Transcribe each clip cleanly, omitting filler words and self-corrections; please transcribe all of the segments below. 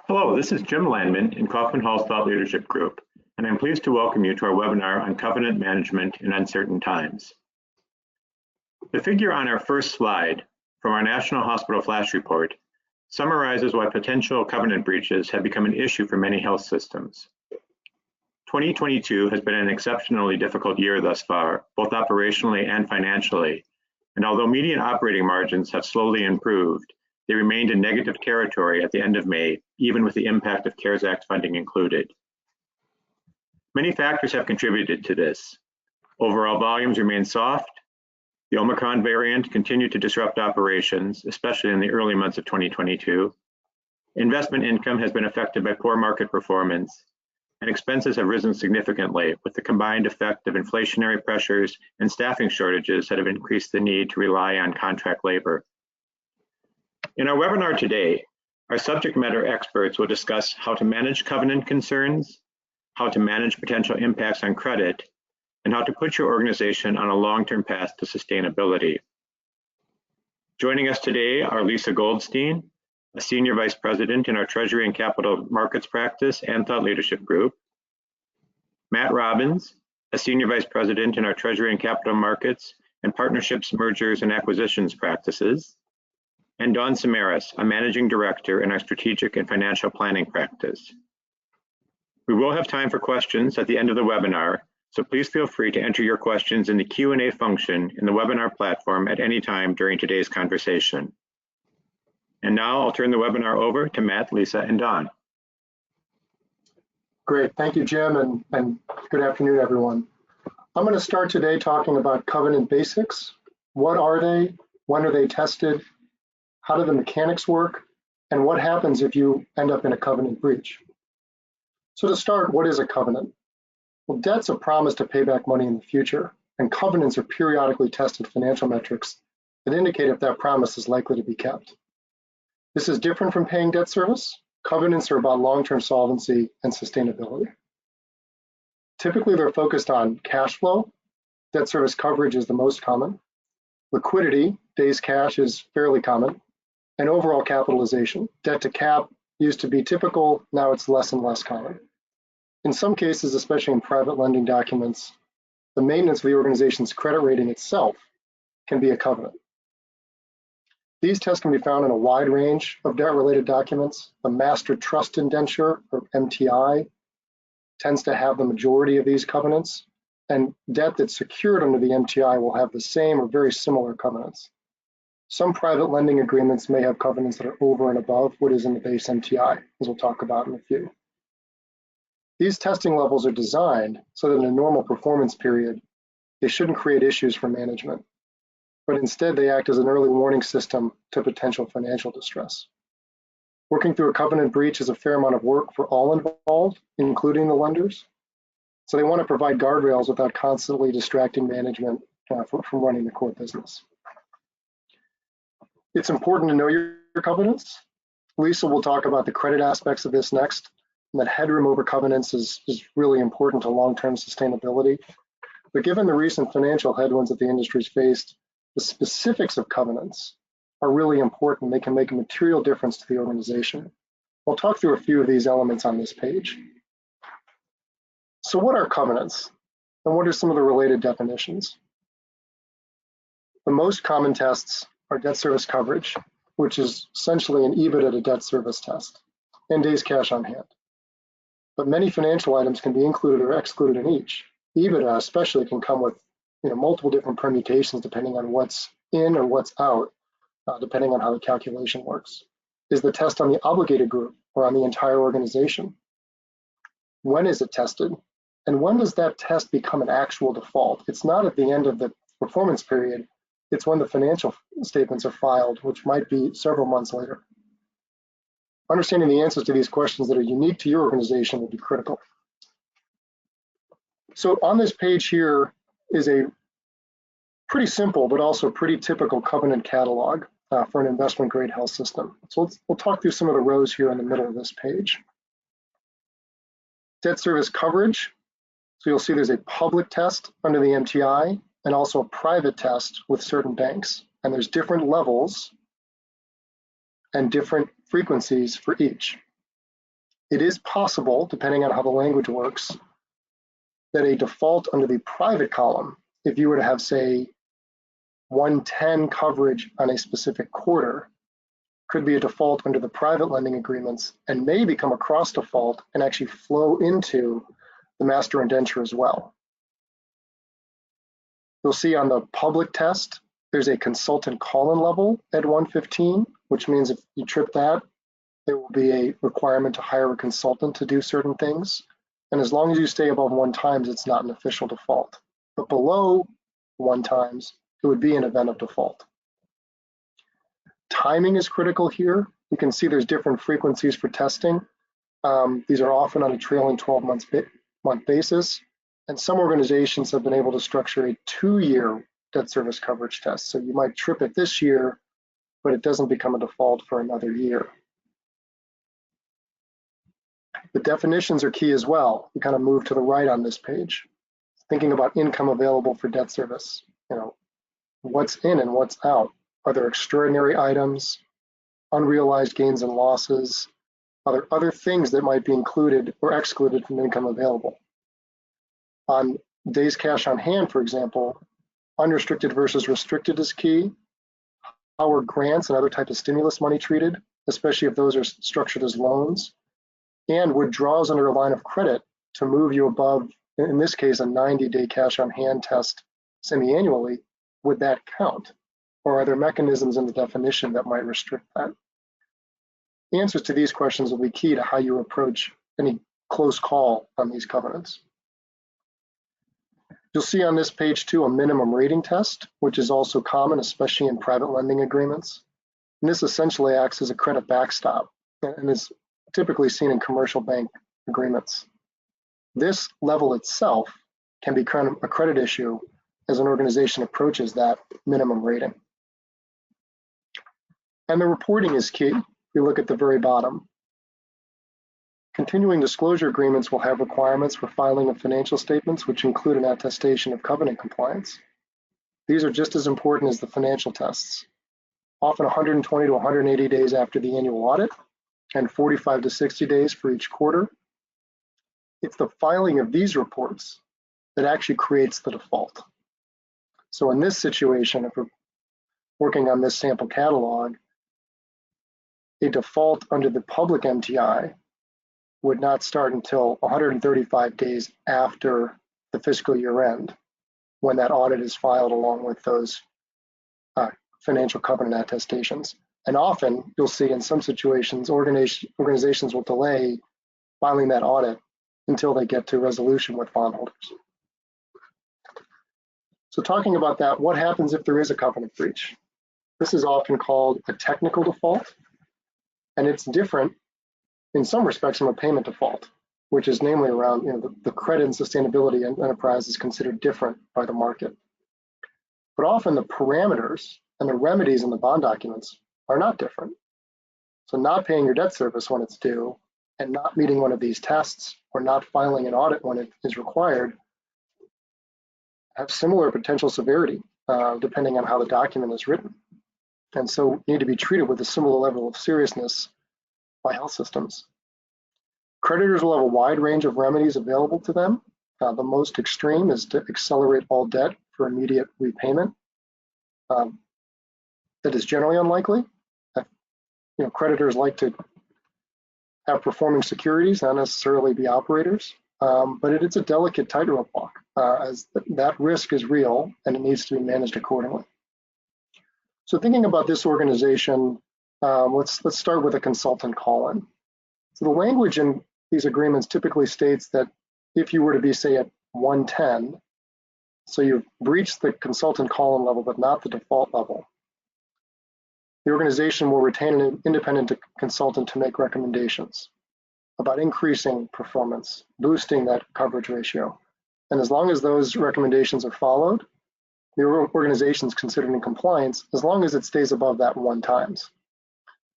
Hello, this is Jim Landman in Kaufman Hall's Thought Leadership Group, and I'm pleased to welcome you to our webinar on covenant management in uncertain times. The figure on our first slide from our National Hospital Flash Report summarizes why potential covenant breaches have become an issue for many health systems. 2022 has been an exceptionally difficult year thus far, both operationally and financially, and although median operating margins have slowly improved, they remained in negative territory at the end of May, even with the impact of CARES Act funding included. Many factors have contributed to this. Overall volumes remain soft. The Omicron variant continued to disrupt operations, especially in the early months of 2022. Investment income has been affected by poor market performance, and expenses have risen significantly with the combined effect of inflationary pressures and staffing shortages that have increased the need to rely on contract labor. In our webinar today, our subject matter experts will discuss how to manage covenant concerns, how to manage potential impacts on credit, and how to put your organization on a long-term path to sustainability. Joining us today are Lisa Goldstein, a Senior Vice President in our Treasury and Capital Markets Practice and Thought Leadership Group, Matt Robbins, a Senior Vice President in our Treasury and Capital Markets and Partnerships, Mergers, and Acquisitions Practices, and Dawn Samaras, a Managing Director in our Strategic and Financial Planning Practice. We will have time for questions at the end of the webinar, so please feel free to enter your questions in the Q&A function in the webinar platform at any time during today's conversation. And now I'll turn the webinar over to Matt, Lisa, and Dawn. Great, thank you, Jim, and good afternoon, everyone. I'm going to start today talking about covenant basics. What are they? When are they tested? How do the mechanics work? And what happens if you end up in a covenant breach? So to start, what is a covenant? Well, debt's a promise to pay back money in the future, and covenants are periodically tested financial metrics that indicate if that promise is likely to be kept. This is different from paying debt service. Covenants are about long-term solvency and sustainability. Typically, they're focused on cash flow. Debt service coverage is the most common. Liquidity, days cash, is fairly common. And overall capitalization. Debt to cap used to be typical, now it's less and less common. In some cases, especially in private lending documents, the maintenance of the organization's credit rating itself can be a covenant. These tests can be found in a wide range of debt-related documents. The Master Trust Indenture, or MTI, tends to have the majority of these covenants, and debt that's secured under the MTI will have the same or very similar covenants. Some private lending agreements may have covenants that are over and above what is in the base MTI, as we'll talk about in a few. These testing levels are designed so that in a normal performance period, they shouldn't create issues for management, but instead they act as an early warning system to potential financial distress. Working through a covenant breach is a fair amount of work for all involved, including the lenders. So they want to provide guardrails without constantly distracting management from running the core business. It's important to know your covenants. Lisa will talk about the credit aspects of this next, and that headroom over covenants is really important to long-term sustainability. But given the recent financial headwinds that the industry's faced, the specifics of covenants are really important. They can make a material difference to the organization. We'll talk through a few of these elements on this page. So what are covenants, and what are some of the related definitions? The most common tests are debt service coverage, which is essentially an EBITDA to debt service test, and days cash on hand. But many financial items can be included or excluded in each. EBITDA especially can come with multiple different permutations depending on what's in or what's out, depending on how the calculation works. Is the test on the obligated group or on the entire organization? When is it tested? And when does that test become an actual default? It's not at the end of the performance period. It's when the financial statements are filed, which might be several months later. Understanding the answers to these questions that are unique to your organization will be critical. So on this page here is a pretty simple, but also pretty typical covenant catalog for an investment grade health system. So we'll talk through some of the rows here in the middle of this page. Debt service coverage. So you'll see there's a public test under the MTI and also a private test with certain banks. And there's different levels and different frequencies for each. It is possible, depending on how the language works, that a default under the private column, if you were to have, say, 110 coverage on a specific quarter, could be a default under the private lending agreements and may become a cross default and actually flow into the master indenture as well. You'll see on the public test, there's a consultant call-in level at 115, which means if you trip that, there will be a requirement to hire a consultant to do certain things. And as long as you stay above 1 times, it's not an official default. But below 1 times, it would be an event of default. Timing is critical here. You can see there's different frequencies for testing. These are often on a trailing 12-month basis. And some organizations have been able to structure a 2-year debt service coverage test. So you might trip it this year, but it doesn't become a default for another year. The definitions are key as well. We kind of move to the right on this page. Thinking about income available for debt service. What's in and what's out? Are there extraordinary items, unrealized gains and losses? Are there other things that might be included or excluded from income available? On days cash on hand, for example, unrestricted versus restricted is key. How are grants and other types of stimulus money treated, especially if those are structured as loans? And would draws under a line of credit to move you above, in this case, a 90-day cash on hand test semi-annually, would that count? Or are there mechanisms in the definition that might restrict that? Answers to these questions will be key to how you approach any close call on these covenants. You'll see on this page too a minimum rating test, which is also common, especially in private lending agreements. And this essentially acts as a credit backstop and is typically seen in commercial bank agreements. This level itself can become a credit issue as an organization approaches that minimum rating. And the reporting is key. You look at the very bottom. Continuing disclosure agreements will have requirements for filing of financial statements, which include an attestation of covenant compliance. These are just as important as the financial tests, often 120 to 180 days after the annual audit and 45 to 60 days for each quarter. It's the filing of these reports that actually creates the default. So in this situation, if we're working on this sample catalog, a default under the public MTI would not start until 135 days after the fiscal year end, when that audit is filed along with those financial covenant attestations. And often you'll see in some situations, organizations will delay filing that audit until they get to resolution with bondholders. So talking about that, what happens if there is a covenant breach? This is often called a technical default, and it's different in some respects from a payment default, which is namely around the credit and sustainability enterprise is considered different by the market. But often the parameters and the remedies in the bond documents are not different. So not paying your debt service when it's due and not meeting one of these tests or not filing an audit when it is required have similar potential severity depending on how the document is written. And so need to be treated with a similar level of seriousness by health systems. Creditors will have a wide range of remedies available to them. The most extreme is to accelerate all debt for immediate repayment. That is generally unlikely. Creditors like to have performing securities, not necessarily be operators, but it's a delicate tightrope walk as that risk is real and it needs to be managed accordingly. So thinking about this organization, let's start with a consultant call-in. So the language in these agreements typically states that if you were to be, say, at 110, so you've breached the consultant call-in level but not the default level, the organization will retain an independent consultant to make recommendations about increasing performance, boosting that coverage ratio. And as long as those recommendations are followed, the organization is considered in compliance as long as it stays above that 1 times.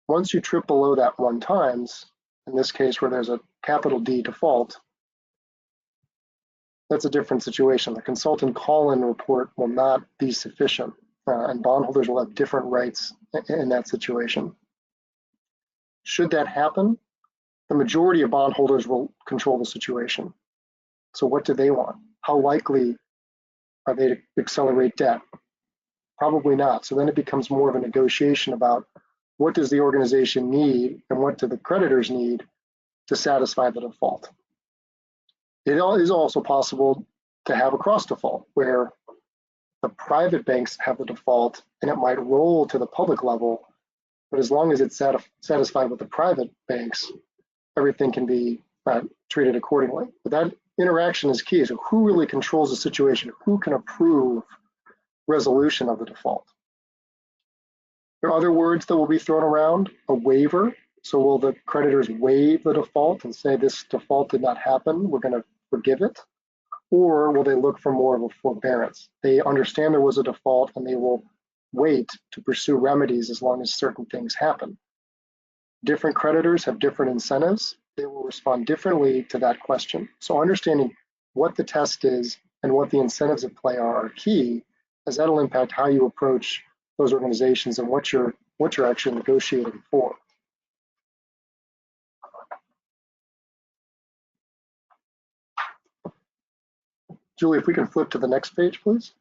Once you trip below that 1 times, in this case where there's a capital D default, that's a different situation. The consultant call-in report will not be sufficient, and bondholders will have different rights in that situation. Should that happen, the majority of bondholders will control the situation. So what do they want? How likely are they to accelerate debt? Probably not. So then it becomes more of a negotiation about what does the organization need and what do the creditors need to satisfy the default. It is also possible to have a cross default where the private banks have the default and it might roll to the public level, but as long as it's satisfied with the private banks, everything can be treated accordingly. But that interaction is key. So who really controls the situation? Who can approve resolution of the default? There are other words that will be thrown around. A waiver. So will the creditors waive the default and say this default did not happen, we're going to forgive it? Or will they look for more of a forbearance? They understand there was a default and they will wait to pursue remedies as long as certain things happen. Different creditors have different incentives. They will respond differently to that question. So understanding what the test is and what the incentives at play are key, as that'll impact how you approach those organizations and what you're actually negotiating for. Julie, if we can flip to the next page, please.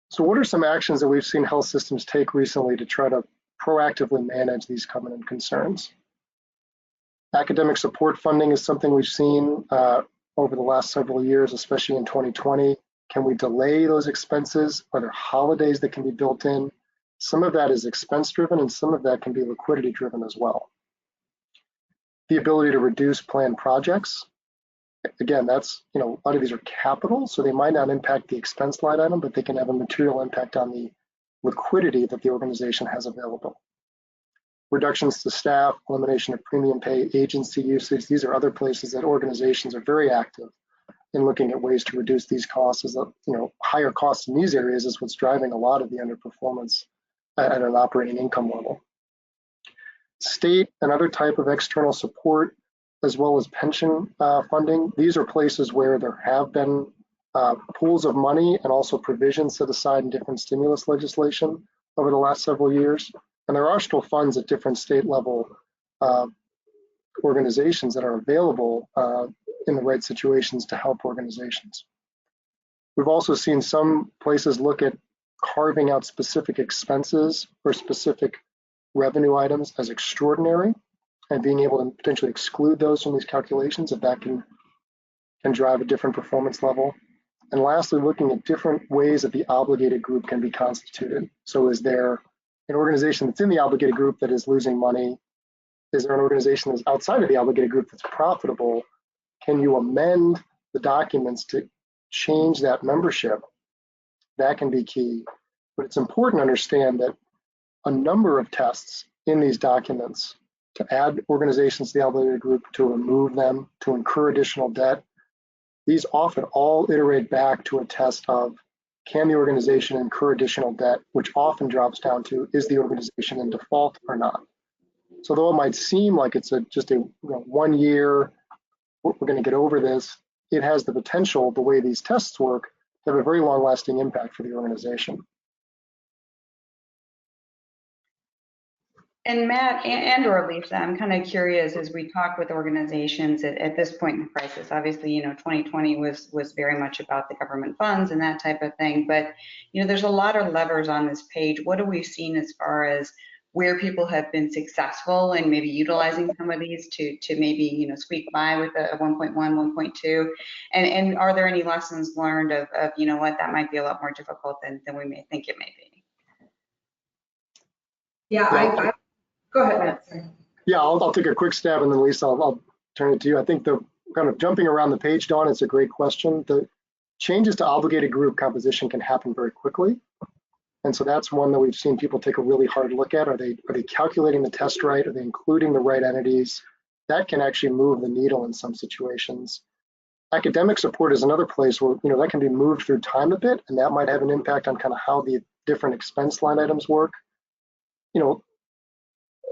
So what are some actions that we've seen health systems take recently to try to proactively manage these covenant concerns? Academic support funding is something we've seen over the last several years, especially in 2020. Can we delay those expenses? Are there holidays that can be built in? Some of that is expense driven and some of that can be liquidity driven as well. The ability to reduce planned projects. Again, that's, a lot of these are capital, so they might not impact the expense line item, but they can have a material impact on the liquidity that the organization has available. Reductions to staff, elimination of premium pay, agency usage. These are other places that organizations are very active in looking at ways to reduce these costs. As higher costs in these areas is what's driving a lot of the underperformance at an operating income level. State and other type of external support, as well as pension funding. These are places where there have been pools of money and also provisions set aside in different stimulus legislation over the last several years. And there are still funds at different state level organizations that are available in the right situations to help organizations. We've also seen some places look at carving out specific expenses or specific revenue items as extraordinary, and being able to potentially exclude those from these calculations if that can drive a different performance level. And lastly, looking at different ways that the obligated group can be constituted. So is there an organization that's in the obligated group that is losing money? Is there an organization that's outside of the obligated group that's profitable? Can you amend the documents to change that membership? That can be key. But it's important to understand that a number of tests in these documents to add organizations to the obligated group, to remove them, to incur additional debt. These often all iterate back to a test of, can the organization incur additional debt, which often drops down to, is the organization in default or not? So though it might seem like it's just a 1 year, we're going to get over this, it has the potential, the way these tests work, to have a very long lasting impact for the organization. And Matt and/or Lisa, I'm kind of curious as we talk with organizations at this point in the crisis. Obviously, 2020 was very much about the government funds and that type of thing. But there's a lot of levers on this page. What have we seen as far as where people have been successful and maybe utilizing some of these to maybe squeak by with a 1.1, 1.2, and are there any lessons learned of what that might be a lot more difficult than we may think it may be? Yeah, I go ahead, Matt. Sorry. Yeah, I'll take a quick stab and then Lisa, I'll turn it to you. I think the kind of jumping around the page, Dawn, it's a great question. The changes to obligated group composition can happen very quickly. And so that's one that we've seen people take a really hard look at. Are they calculating the test right? Are they including the right entities? That can actually move the needle in some situations. Academic support is another place where that can be moved through time a bit, and that might have an impact on kind of how the different expense line items work.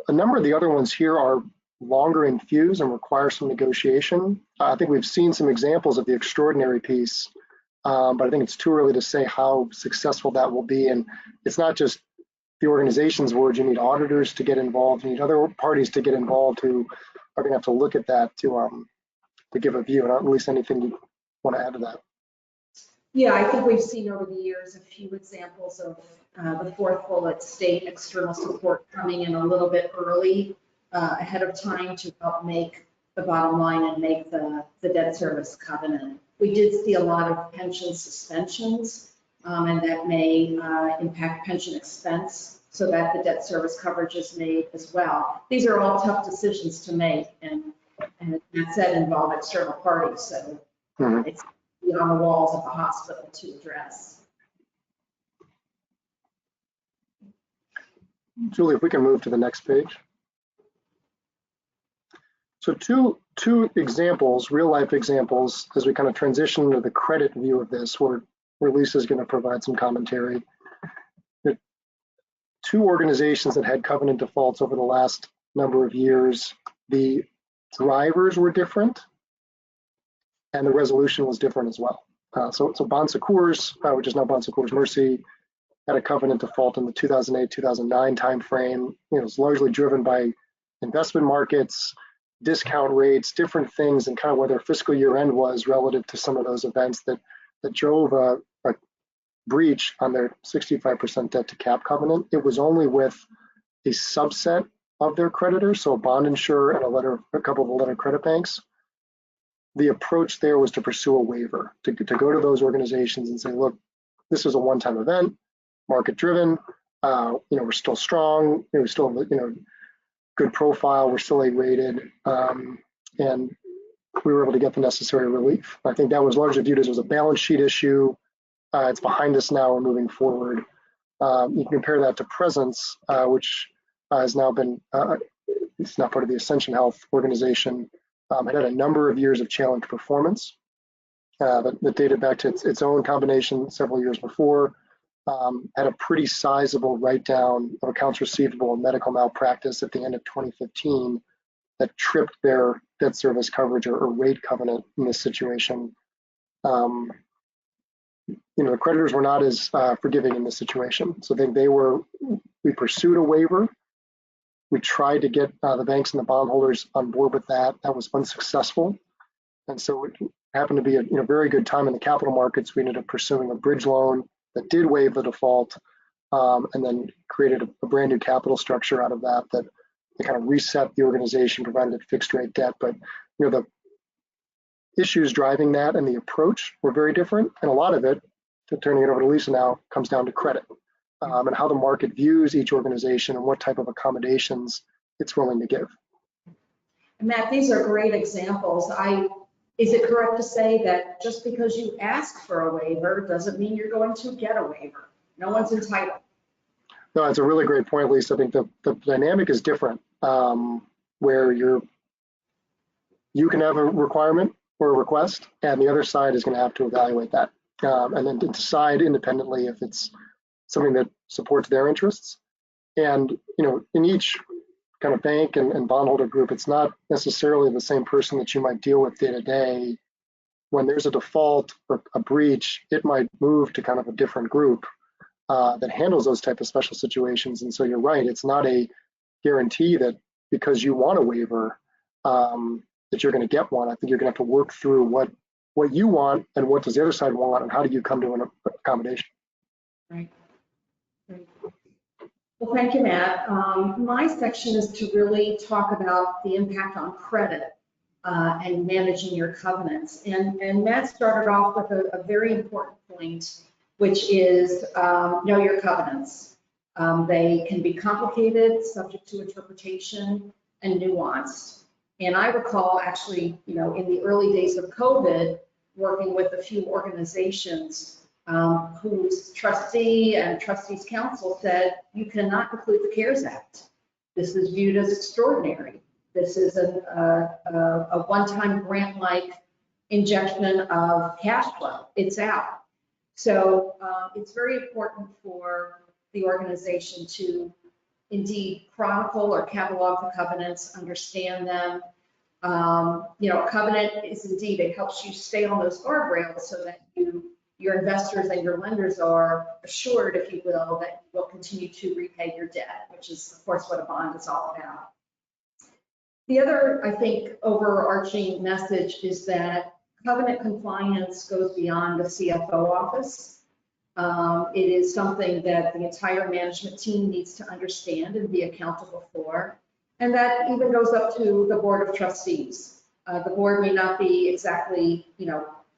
A number of the other ones here are longer in fuse and require some negotiation. I think we've seen some examples of the extraordinary piece, but I think it's too early to say how successful that will be. And it's not just the organization's words, you need auditors to get involved, you need other parties to get involved who are going to have to look at that to give a view. And at least anything you want to add to that? Yeah, I think we've seen over the years a few examples of the fourth bullet, state external support coming in a little bit early ahead of time to help make the bottom line and make the debt service covenant. We did see a lot of pension suspensions, and that may impact pension expense so that the debt service coverage is made as well. These are all tough decisions to make, and that said, involve external parties, so it's on the walls of the hospital to address. Julie, if we can move to the next page. So two examples, real life examples, as we kind of transition to the credit view of this, where Lisa is going to provide some commentary. The two organizations that had covenant defaults over the last number of years, the drivers were different and the resolution was different as well. So Bon Secours, which is now Bon Secours Mercy, had a covenant default in the 2008-2009 timeframe. It was largely driven by investment markets, discount rates, different things, and kind of where their fiscal year end was relative to some of those events that drove a breach on their 65% debt to cap covenant. It was only with a subset of their creditors, so a bond insurer and a couple of the letter credit banks. The approach there was to pursue a waiver, to go to those organizations and say, look, this is a one-time event, market driven, we're still strong, we're still, good profile, we're still A-rated, and we were able to get the necessary relief. I think that was largely viewed as a balance sheet issue. It's behind us now, we're moving forward. You can compare that to Presence, which has now been, it's now part of the Ascension Health organization. It had a number of years of challenged performance that dated back to its own combination several years before. Had a pretty sizable write-down of accounts receivable and medical malpractice at the end of 2015 that tripped their debt service coverage or rate covenant in this situation. The creditors were not as forgiving in this situation. So we pursued a waiver. We tried to get the banks and the bondholders on board with that. That was unsuccessful. And so it happened to be a very good time in the capital markets. We ended up pursuing a bridge loan that did waive the default, and then created a brand new capital structure out of that kind of reset the organization, provided fixed rate debt. But the issues driving that and the approach were very different. And a lot of it, turning it over to Lisa now, comes down to credit and how the market views each organization and what type of accommodations it's willing to give. Matt, these are great examples. Is it correct to say that just because you ask for a waiver doesn't mean you're going to get a waiver? No one's entitled. No, that's a really great point, Lisa. I think the dynamic is different, where you can have a requirement or a request, and the other side is going to have to evaluate that, and then to decide independently if it's something that supports their interests. And in each kind of bank and bondholder group, it's not necessarily the same person that you might deal with day to day. When there's a default or a breach, it might move to kind of a different group that handles those type of special situations. And so you're right, it's not a guarantee that because you want a waiver that you're going to get one. I think you're going to have to work through what you want and what does the other side want, and how do you come to an accommodation. Right. Well, thank you, Matt. My section is to really talk about the impact on credit and managing your covenants. And Matt started off with a very important point, which is know your covenants. They can be complicated, subject to interpretation, and nuanced. And I recall actually, in the early days of COVID, working with a few organizations whose trustee and trustees council said, you cannot include the CARES Act. This is viewed as extraordinary. This is a one-time grant-like injection of cash flow. It's out. So it's very important for the organization to indeed chronicle or catalog the covenants, understand them. A covenant is indeed, it helps you stay on those guardrails so that you your investors and your lenders are assured, if you will, that you will continue to repay your debt, which is, of course, what a bond is all about. The other, I think, overarching message is that covenant compliance goes beyond the CFO office. It is something that the entire management team needs to understand and be accountable for. And that even goes up to the board of trustees. The board may not be exactly,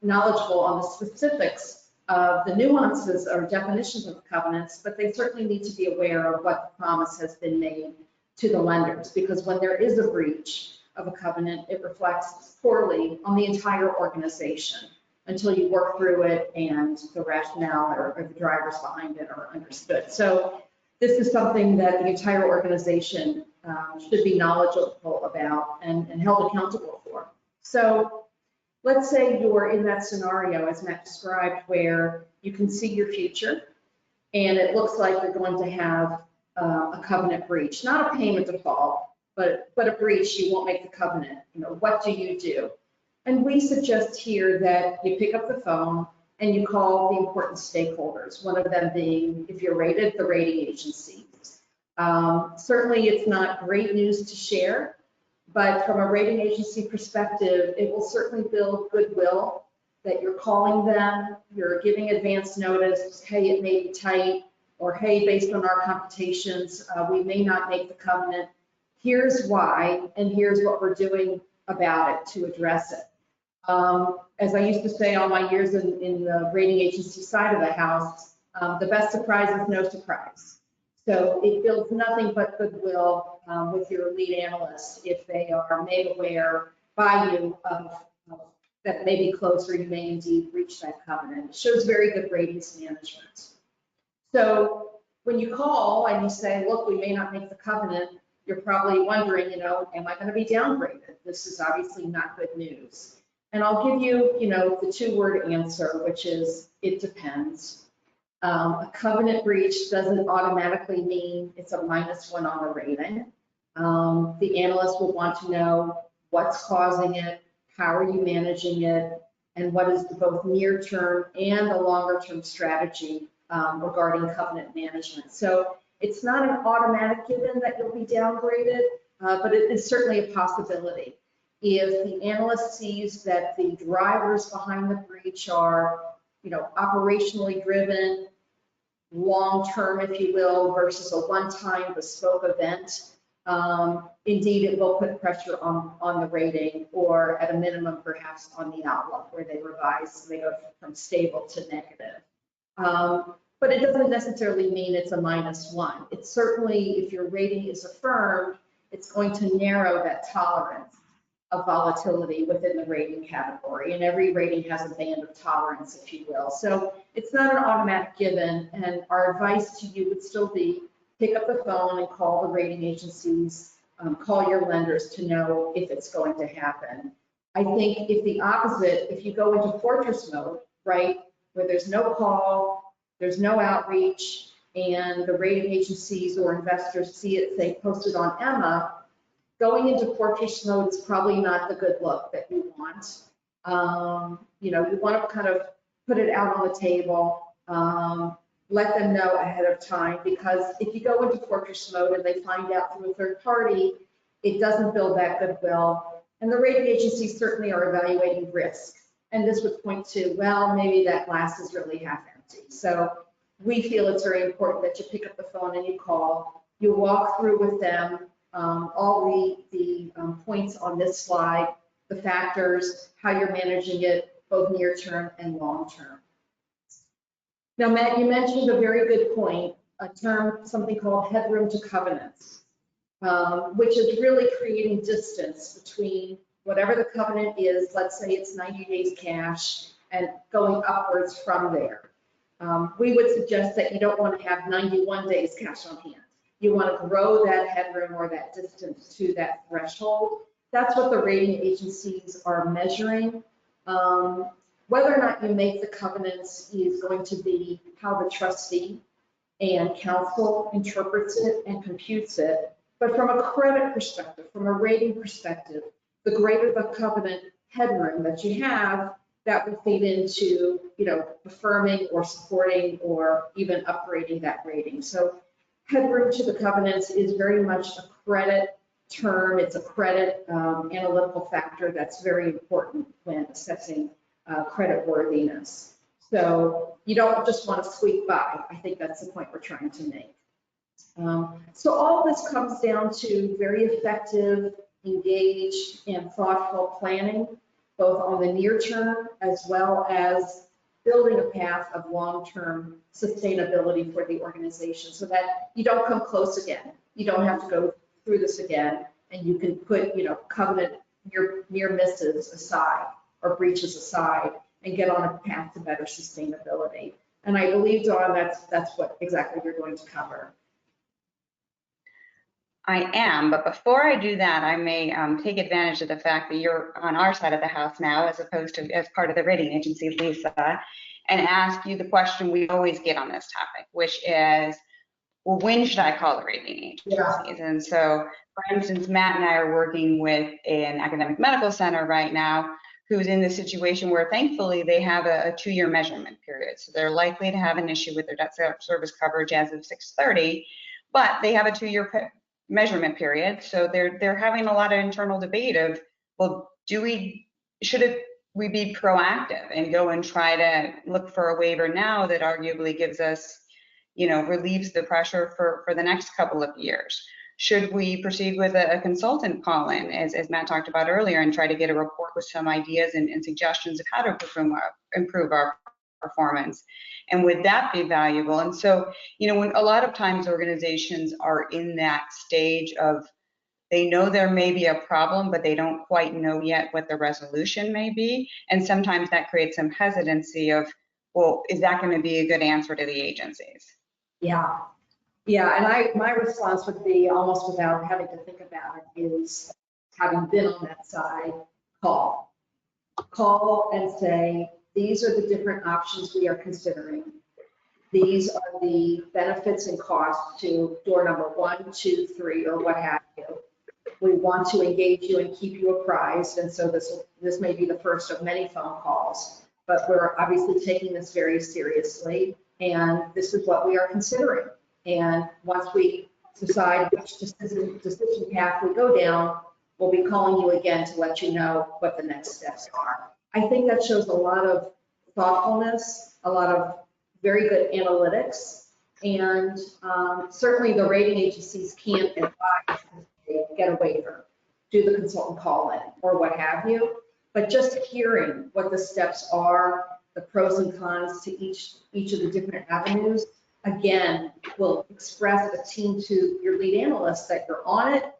knowledgeable on the specifics of the nuances or definitions of covenants, but they certainly need to be aware of what the promise has been made to the lenders, because when there is a breach of a covenant, it reflects poorly on the entire organization until you work through it and the rationale or the drivers behind it are understood. So this is something that the entire organization should be knowledgeable about and held accountable for. So let's say you're in that scenario, as Matt described, where you can see your future and it looks like you're going to have a covenant breach, not a payment default, but a breach. You won't make the covenant. What do you do? And we suggest here that you pick up the phone and you call the important stakeholders, one of them being, if you're rated, the rating agency. Certainly it's not great news to share, but from a rating agency perspective, it will certainly build goodwill that you're calling them, you're giving advance notice, hey, it may be tight, or hey, based on our computations, we may not make the covenant. Here's why, and here's what we're doing about it to address it. As I used to say all my years in the rating agency side of the house, the best surprise is no surprise. So it builds nothing but goodwill with your lead analysts if they are made aware by you of that may be close or you may indeed breach that covenant. It shows very good ratings management. So when you call and you say, look, we may not make the covenant, you're probably wondering, am I going to be downgraded? This is obviously not good news. And I'll give you, the two-word answer, which is it depends. A covenant breach doesn't automatically mean it's a -1 on the rating. The analyst will want to know what's causing it, how are you managing it, and what is the both near-term and the longer-term strategy regarding covenant management. So it's not an automatic given that you'll be downgraded, but it is certainly a possibility. If the analyst sees that the drivers behind the breach are, operationally driven, long-term, if you will, versus a one-time bespoke event, indeed it will put pressure on the rating, or at a minimum, perhaps on the outlook, where they go from stable to negative. But it doesn't necessarily mean it's a -1. It's certainly, if your rating is affirmed, it's going to narrow that tolerance of volatility within the rating category. And every rating has a band of tolerance, if you will. So it's not an automatic given. And our advice to you would still be pick up the phone and call the rating agencies, call your lenders to know if it's going to happen. I think if the opposite, if you go into fortress mode, right, where there's no call, there's no outreach, and the rating agencies or investors see it, say, posted on Emma, going into fortress mode is probably not the good look that you want. You want to kind of put it out on the table, let them know ahead of time, because if you go into fortress mode and they find out through a third party, it doesn't build that goodwill. And the rating agencies certainly are evaluating risk. And this would point to, well, maybe that glass is really half empty. So we feel it's very important that you pick up the phone and you call, you walk through with them all the points on this slide, the factors, how you're managing it, both near term and long term. Now, Matt, you mentioned a very good point, a term, something called headroom to covenants, which is really creating distance between whatever the covenant is, let's say it's 90 days cash, and going upwards from there. We would suggest that you don't want to have 91 days cash on hand. You want to grow that headroom or that distance to that threshold. That's what the rating agencies are measuring. Whether or not you make the covenants is going to be how the trustee and counsel interprets it and computes it. But from a credit perspective, from a rating perspective, the greater the covenant headroom that you have, that will feed into, affirming or supporting or even upgrading that rating. So headroom to the covenants is very much a credit term. It's a credit analytical factor that's very important when assessing credit worthiness. So you don't just want to squeak by. I think that's the point we're trying to make. So all this comes down to very effective, engaged, and thoughtful planning, both on the near term as well as building a path of long-term sustainability for the organization so that you don't come close again. You don't have to go through this again, and you can put, covenant near misses aside or breaches aside and get on a path to better sustainability. And I believe, Dawn, that's what exactly you're going to cover. I am, but before I do that, I may take advantage of the fact that you're on our side of the house now, as opposed to as part of the rating agency, Lisa, and ask you the question we always get on this topic, which is, well, when should I call the rating agencies? Yeah. And so, for instance, Matt and I are working with an academic medical center right now who's in the situation where thankfully they have a 2-year measurement period. So they're likely to have an issue with their debt service coverage as of 6/30, but they have a 2-year measurement period. So they're having a lot of internal debate of, well, should we be proactive and go and try to look for a waiver now that arguably gives us, relieves the pressure for the next couple of years? Should we proceed with a consultant call-in, as Matt talked about earlier, and try to get a report with some ideas and suggestions of how to improve our performance? And would that be valuable? And so, when a lot of times organizations are in that stage of, they know there may be a problem, but they don't quite know yet what the resolution may be. And sometimes that creates some hesitancy of, well, is that going to be a good answer to the agencies? Yeah. Yeah, and my response would be, almost without having to think about it, is having been on that side, call and say, these are the different options we are considering. These are the benefits and costs to door number 1, 2, 3, or what have you. We want to engage you and keep you apprised, and so this may be the first of many phone calls, but we're obviously taking this very seriously, and this is what we are considering. And once we decide which decision path we go down, we'll be calling you again to let you know what the next steps are. I think that shows a lot of thoughtfulness, a lot of very good analytics, and certainly the rating agencies can't advise get a waiver, do the consultant call-in, or what have you. But just hearing what the steps are, the pros and cons to each of the different avenues, again, will express a team to your lead analyst that you're on it,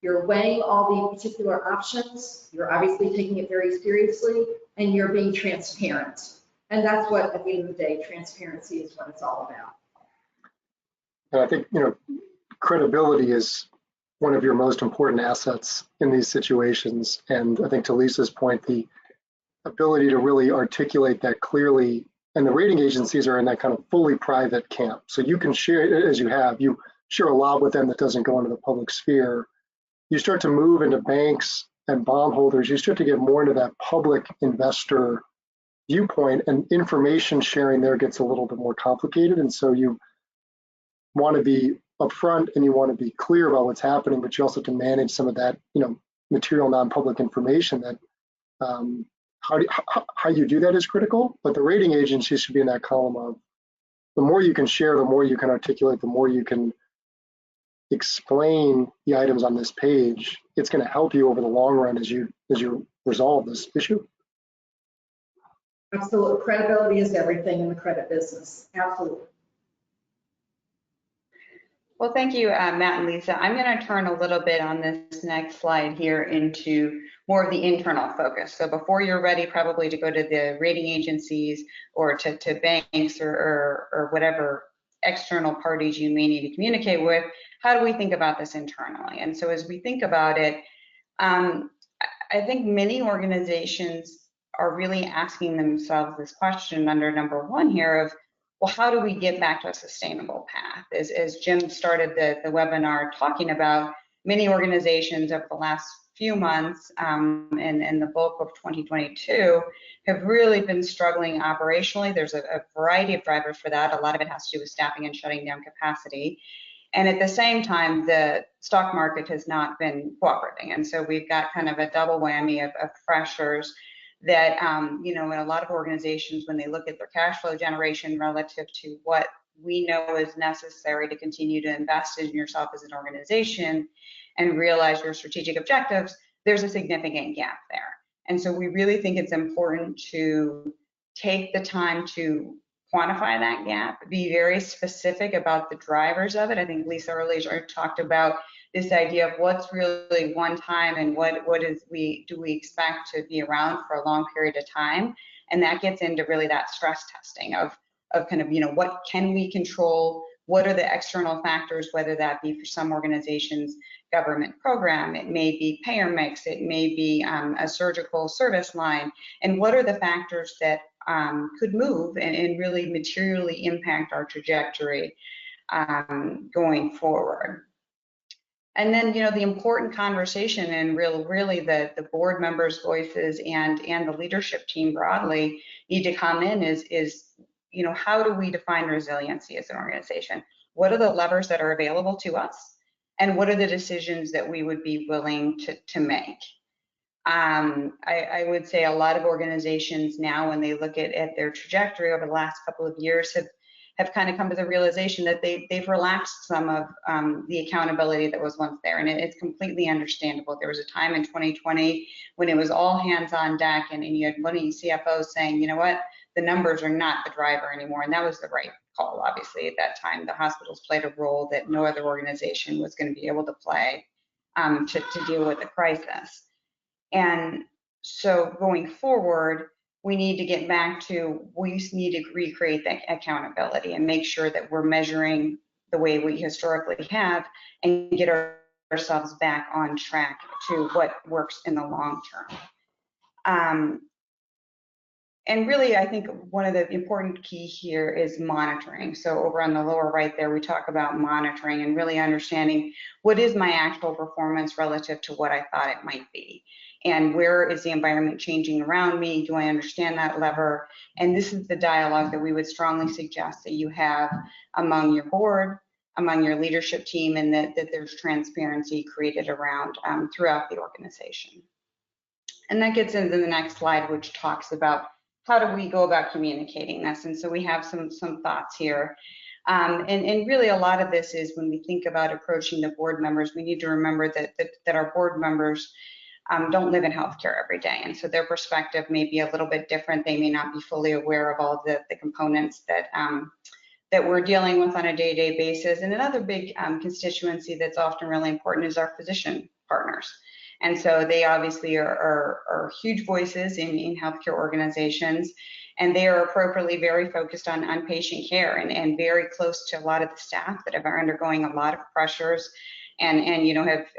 you're weighing all the particular options, you're obviously taking it very seriously, and you're being transparent. And that's what, at the end of the day, transparency is what it's all about. And I think, credibility is one of your most important assets in these situations. And I think to Lisa's point, the ability to really articulate that clearly, and the rating agencies are in that kind of fully private camp. So you can share, as you share a lot with them that doesn't go into the public sphere. You start to move into banks and bondholders, you start to get more into that public investor viewpoint, and information sharing there gets a little bit more complicated. And so you want to be upfront and you want to be clear about what's happening, but you also have to manage some of that, material non-public information that how you do that is critical. But the rating agencies should be in that column of the more you can share, the more you can articulate, the more you can explain the items on this page. It's going to help you over the long run as you resolve this issue. Absolutely. Credibility is everything in the credit business. Absolutely. Well, thank you, Matt and Lisa. I'm going to turn a little bit on this next slide here into more of the internal focus. So before you're ready probably to go to the rating agencies or to banks or whatever external parties you may need to communicate with, how do we think about this internally? And so as we think about it, I think many organizations are really asking themselves this question under number 1 here of, well, how do we get back to a sustainable path? As Jim started the webinar talking about, many organizations over the last few months and the bulk of 2022 have really been struggling operationally. There's a variety of drivers for that. A lot of it has to do with staffing and shutting down capacity. And at the same time, the stock market has not been cooperating. And so we've got kind of a double whammy of pressures that, in a lot of organizations, when they look at their cash flow generation relative to what we know is necessary to continue to invest in yourself as an organization and realize your strategic objectives, there's a significant gap there. And so we really think it's important to take the time to quantify that gap, be very specific about the drivers of it. I think Lisa earlier talked about this idea of what's really one time and what do we expect to be around for a long period of time. And that gets into really that stress testing of kind of, what can we control? What are the external factors, whether that be for some organizations, government program, it may be payer mix, it may be a surgical service line, and what are the factors that could move and really materially impact our trajectory going forward. And then, the important conversation and really the board members' voices and the leadership team broadly need to come in is how do we define resiliency as an organization? What are the levers that are available to us? And what are the decisions that we would be willing to make? I would say a lot of organizations now, when they look at their trajectory over the last couple of years, have kind of come to the realization that they've relaxed some of the accountability that was once there. And it's completely understandable. There was a time in 2020 when it was all hands on deck and you had one of these CFOs saying, you know what, the numbers are not the driver anymore. And that was the right call. Obviously, at that time, the hospitals played a role that no other organization was going to be able to play to deal with the crisis. And so going forward, we need to get back to, we need to recreate that accountability and make sure that we're measuring the way we historically have and get ourselves back on track to what works in the long term. And really, I think one of the important key here is monitoring. So over on the lower right there, we talk about monitoring and really understanding what is my actual performance relative to what I thought it might be. And where is the environment changing around me? Do I understand that lever? And this is the dialogue that we would strongly suggest that you have among your board, among your leadership team, and that there's transparency created around throughout the organization. And that gets into the next slide, which talks about how do we go about communicating this? And so we have some thoughts here. And really a lot of this is when we think about approaching the board members, we need to remember that our board members don't live in healthcare every day. And so their perspective may be a little bit different. They may not be fully aware of all the components that we're dealing with on a day-to-day basis. And another big constituency that's often really important is our physician partners. And so they obviously are huge voices in healthcare organizations, and they are appropriately very focused on patient care and very close to a lot of the staff that are undergoing a lot of pressures and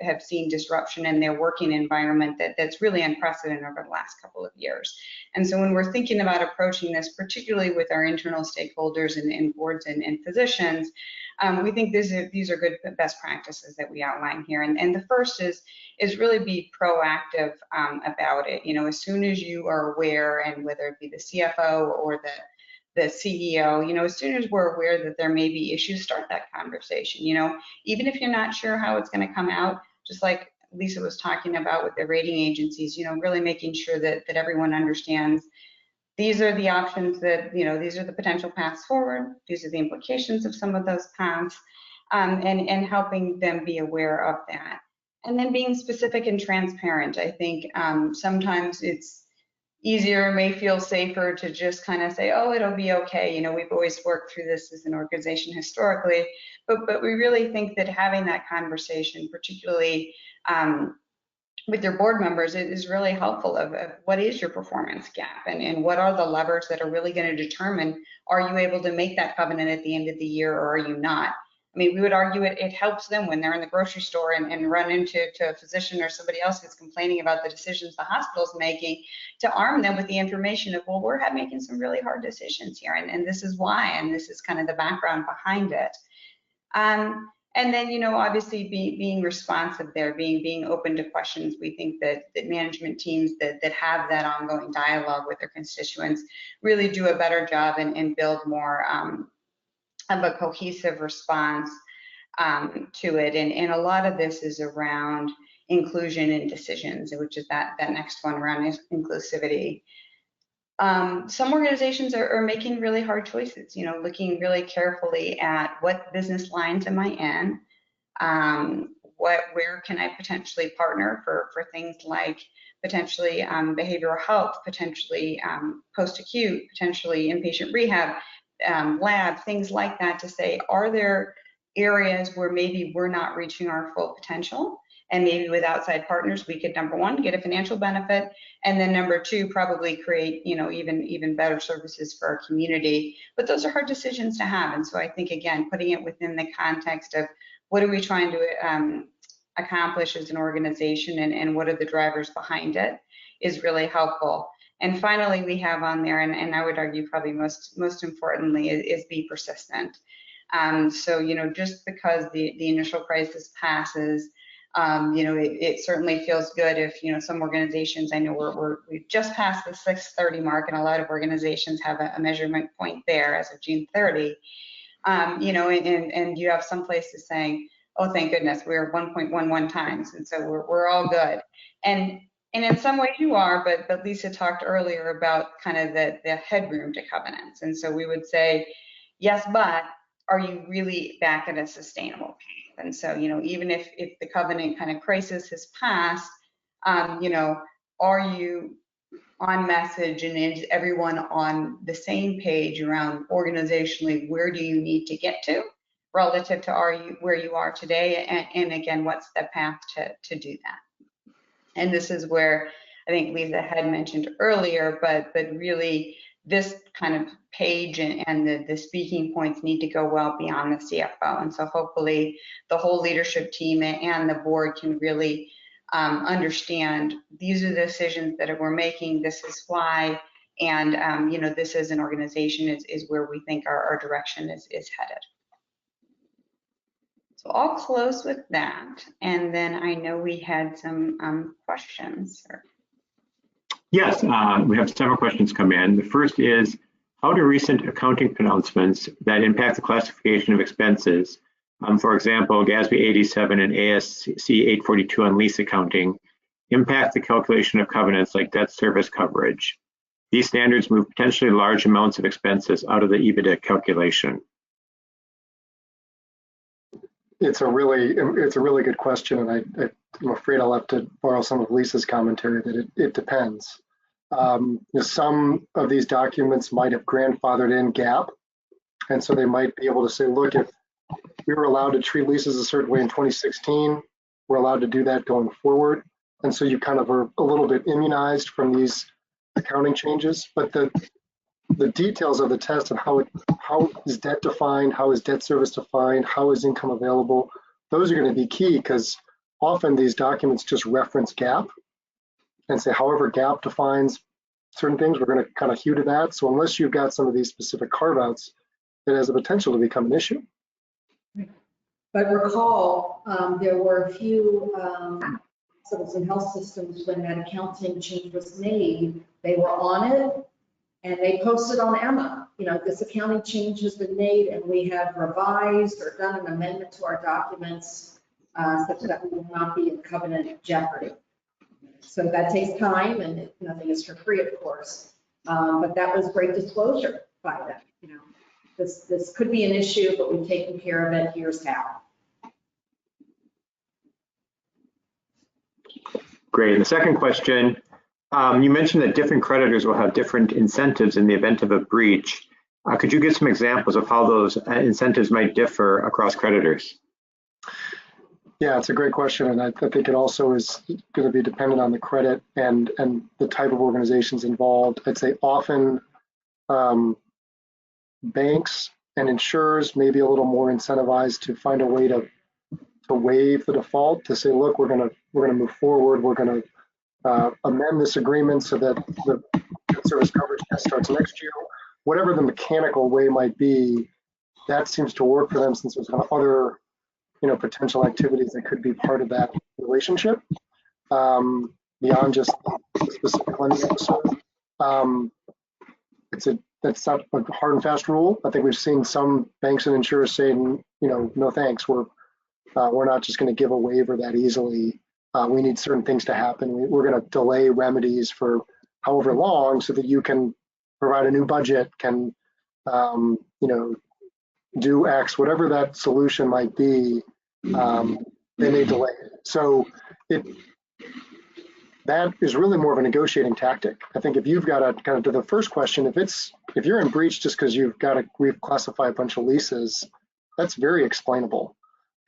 have seen disruption in their working environment that's really unprecedented over the last couple of years. And so when we're thinking about approaching this, particularly with our internal stakeholders and boards and physicians, we think these are good best practices that we outline here. And the first is really be proactive about it. As soon as you are aware, and whether it be the CFO or the CEO, as soon as we're aware that there may be issues, start that conversation. Even if you're not sure how it's going to come out, just like Lisa was talking about with the rating agencies, really making sure that everyone understands these are the options that, these are the potential paths forward. These are the implications of some of those paths, and helping them be aware of that. And then being specific and transparent. I think sometimes it's easier, may feel safer to just kind of say, oh, it'll be okay. We've always worked through this as an organization historically, but we really think that having that conversation, particularly with your board members, it is really helpful of what is your performance gap and what are the levers that are really going to determine, are you able to make that covenant at the end of the year or are you not? I mean, we would argue it helps them when they're in the grocery store and run into a physician or somebody else who's complaining about the decisions the hospital's making, to arm them with the information of, well, we're making some really hard decisions here, and this is why, and this is kind of the background behind it. And then, obviously being responsive there, being open to questions. We think that management teams that have that ongoing dialogue with their constituents really do a better job and build more of a cohesive response to it. And a lot of this is around inclusion in decisions, which is that next one around inclusivity. Some organizations are making really hard choices, looking really carefully at what business lines am I in, where can I potentially partner for things like potentially behavioral health, potentially post-acute, potentially inpatient rehab, lab, things like that, to say, are there areas where maybe we're not reaching our full potential? And maybe with outside partners, we could, number one, get a financial benefit, and then number two, probably create, even better services for our community. But those are hard decisions to have. And so I think, again, putting it within the context of what are we trying to accomplish as an organization, and what are the drivers behind it, is really helpful. And finally, we have on there, and I would argue probably most importantly, is be persistent. So, just because the initial crisis passes, it certainly feels good if, some organizations, I know we've just passed the 630 mark, and a lot of organizations have a measurement point there as of June 30, and you have some places saying, oh, thank goodness, we're 1.11 times, and so we're all good. And in some ways you are, but Lisa talked earlier about kind of the headroom to covenants. And so we would say, yes, but are you really back at a sustainable path? And so, even if the covenant kind of crisis has passed, are you on message, and is everyone on the same page around organizationally, where do you need to get to relative to where you are today? And again, what's the path to do that? And this is where I think Lisa had mentioned earlier, but really this kind of page and the speaking points need to go well beyond the CFO. And so hopefully the whole leadership team and the board can really understand these are the decisions that we're making, this is why, and this as an organization is where we think our direction is headed. So I'll close with that, and then I know we had some questions. Yes, we have several questions come in. The first is, how do recent accounting pronouncements that impact the classification of expenses, for example, GASB 87 and ASC 842 on lease accounting, impact the calculation of covenants like debt service coverage? These standards move potentially large amounts of expenses out of the EBITDA calculation. It's a really good question, and I'm afraid I'll have to borrow some of Lisa's commentary that it depends. Some of these documents might have grandfathered in GAAP, and so they might be able to say, look, if we were allowed to treat leases a certain way in 2016, we're allowed to do that going forward. And so you kind of are a little bit immunized from these accounting changes, but the details of the test and how is debt defined, how is debt service defined, how is income available, those are going to be key, because often these documents just reference GAAP and say, however GAAP defines certain things, we're going to kind of hew to that. So unless you've got some of these specific carve-outs, it has the potential to become an issue. But recall, there were a few hospitals and health systems when that accounting change was made, they were on it, and they posted on Emma, this accounting change has been made, and we have revised or done an amendment to our documents such that we will not be in covenant jeopardy. So that takes time, and nothing is for free, of course. But that was great disclosure by them. This could be an issue, but we've taken care of it. Here's how. Great. And the second question, you mentioned that different creditors will have different incentives in the event of a breach. Could you give some examples of how those incentives might differ across creditors? Yeah, it's a great question, and I think it also is going to be dependent on the credit and the type of organizations involved. I'd say often banks and insurers may be a little more incentivized to find a way to waive the default, to say, look, we're going to move forward, we're going to amend this agreement so that the service coverage test starts next year. Whatever the mechanical way might be, that seems to work for them, since there's other potential activities that could be part of that relationship, beyond just the specific lending episode. That's not a hard and fast rule. I think we've seen some banks and insurers saying, no thanks, we're not just going to give a waiver that easily. We need certain things to happen. We're going to delay remedies for however long so that you can provide a new budget, can do X, whatever that solution might be. They may delay it. So that is really more of a negotiating tactic. I think if you've got to kind of to the first question, if you're in breach just because you've got to reclassify a bunch of leases, that's very explainable,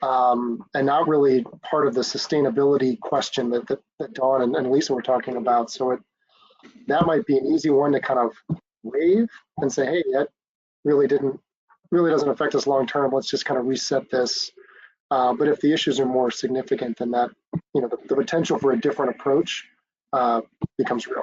and not really part of the sustainability question that Dawn and Lisa were talking about. So that might be an easy one to kind of waive and say, hey, that really doesn't affect us long term. Let's just kind of reset this. But if the issues are more significant than that, the potential for a different approach becomes real.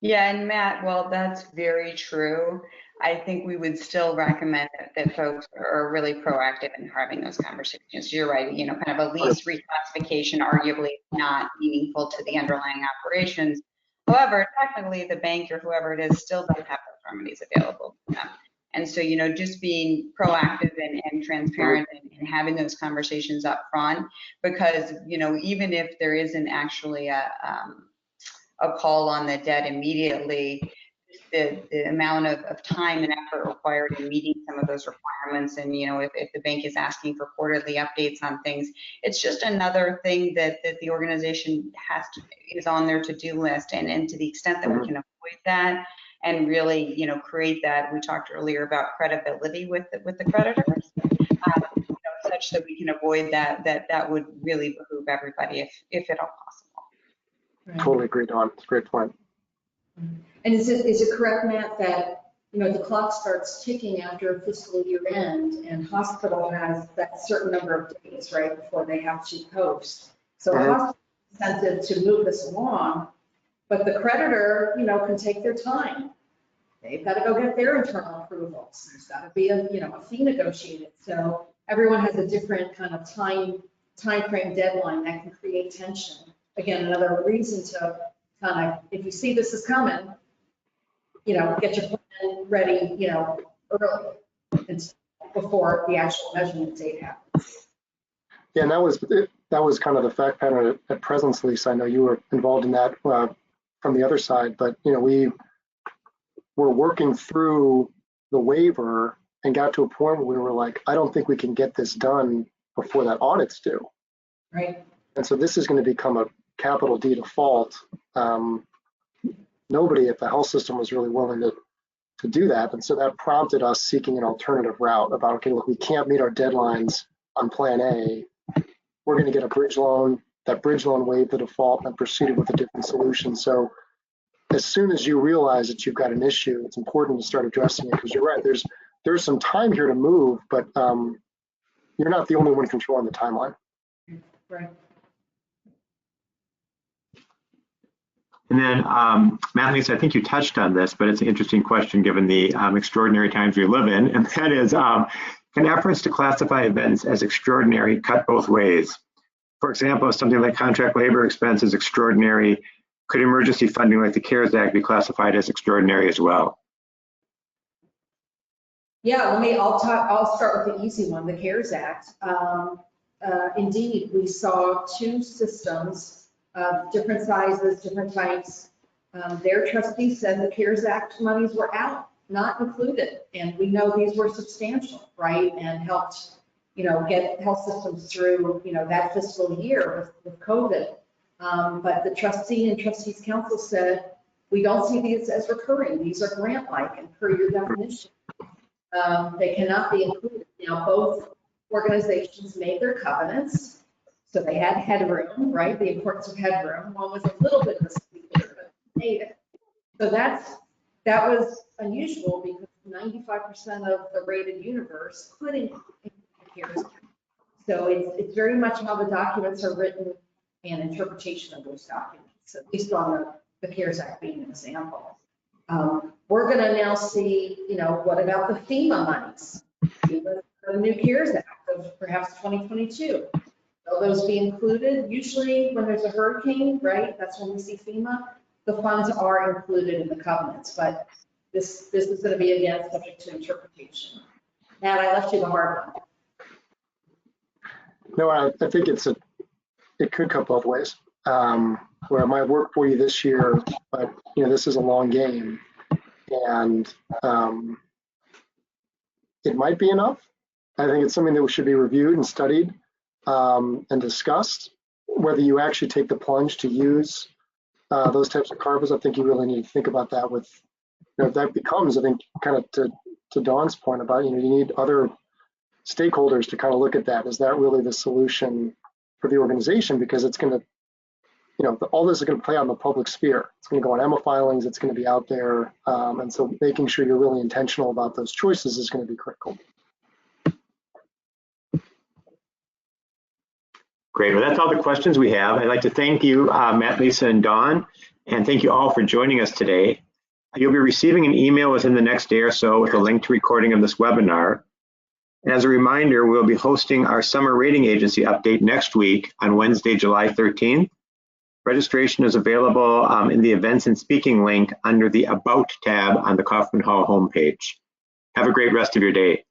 Yeah, and Matt, well, that's very true. I think we would still recommend that folks are really proactive in having those conversations. You're right, kind of a lease reclassification arguably not meaningful to the underlying operations. However, technically the bank or whoever it is still doesn't have those remedies available to them. And so, just being proactive and transparent and having those conversations up front, because, even if there isn't actually a call on the debt immediately, the amount of time and effort required in meeting some of those requirements, and if the bank is asking for quarterly updates on things, it's just another thing that the organization is on their to-do list. And to the extent that we can avoid that and really create that, we talked earlier about credibility with the creditors, such that we can avoid that would really behoove everybody if at all possible. Right. Totally agree, Dawn. It's a great point. And is it correct, Matt, that the clock starts ticking after fiscal year end, and hospital has that certain number of days, right, before they have to post? So the hospital incentive to move this along, but the creditor, can take their time. They've got to go get their internal approvals. There's got to be a fee negotiated. So everyone has a different kind of time frame deadline that can create tension. Again, another reason to kind of, if you see this is coming, get your plan ready, early before the actual measurement date happens. Yeah, and that was kind of the fact pattern at Presence Lease. I know you were involved in that from the other side, but we were working through the waiver and got to a point where we were like, I don't think we can get this done before that audit's due. Right. And so this is going to become a capital D default. Nobody at the health system was really willing to do that. And so that prompted us seeking an alternative route about, okay, look, we can't meet our deadlines on plan A. We're going to get a bridge loan. That bridge loan waived the default and proceeded with a different solution. So as soon as you realize that you've got an issue, it's important to start addressing it, because you're right, there's some time here to move, but you're not the only one controlling the timeline. Right. And then, Matt, Lisa, I think you touched on this, but it's an interesting question given the extraordinary times we live in, and that is, can efforts to classify events as extraordinary cut both ways? For example, if something like contract labor expense is extraordinary, could emergency funding like the CARES Act be classified as extraordinary as well? Yeah, I'll start with the easy one, the CARES Act. Indeed, we saw two systems of different sizes, different types. Their trustees said the CARES Act monies were out, not included. And we know these were substantial, right? And helped, get health systems through, that fiscal year with COVID. But the trustee and trustees council said, we don't see these as recurring. These are grant-like, and per your definition, they cannot be included. Now, both organizations made their covenants. So they had headroom, right? The importance of headroom. One was a little bit of a squeaker, but made it. So that was unusual, because 95% of the rated universe could include the CARES Act. So it's very much how the documents are written and interpretation of those documents, at least on the CARES Act being an example. We're going to now see, what about the FEMA monies? The new CARES Act, of perhaps 2022. Will those be included? Usually when there's a hurricane, right, that's when we see FEMA, the funds are included in the covenants, but this is going to be, again, subject to interpretation. Matt, I left you the hard one. No, I think it could cut both ways. Where it might work for you this year, but this is a long game, and it might be enough. I think it's something that should be reviewed and studied and discussed. Whether you actually take the plunge to use those types of carvers, I think you really need to think about that. With if that becomes, I think, kind of to Dawn's point about you need other stakeholders to kind of look at that. Is that really the solution for the organization? Because it's going to all this is going to play out in the public sphere. It's going to go on EMA filings. It's going to be out there. And so making sure you're really intentional about those choices is going to be critical. Great. Well, that's all the questions we have. I'd like to thank you, Matt, Lisa, and Dawn, and thank you all for joining us today. You'll be receiving an email within the next day or so with a link to recording of this webinar. And as a reminder, we'll be hosting our summer rating agency update next week on Wednesday, July 13th. Registration is available in the events and speaking link under the About tab on the Kaufman Hall homepage. Have a great rest of your day.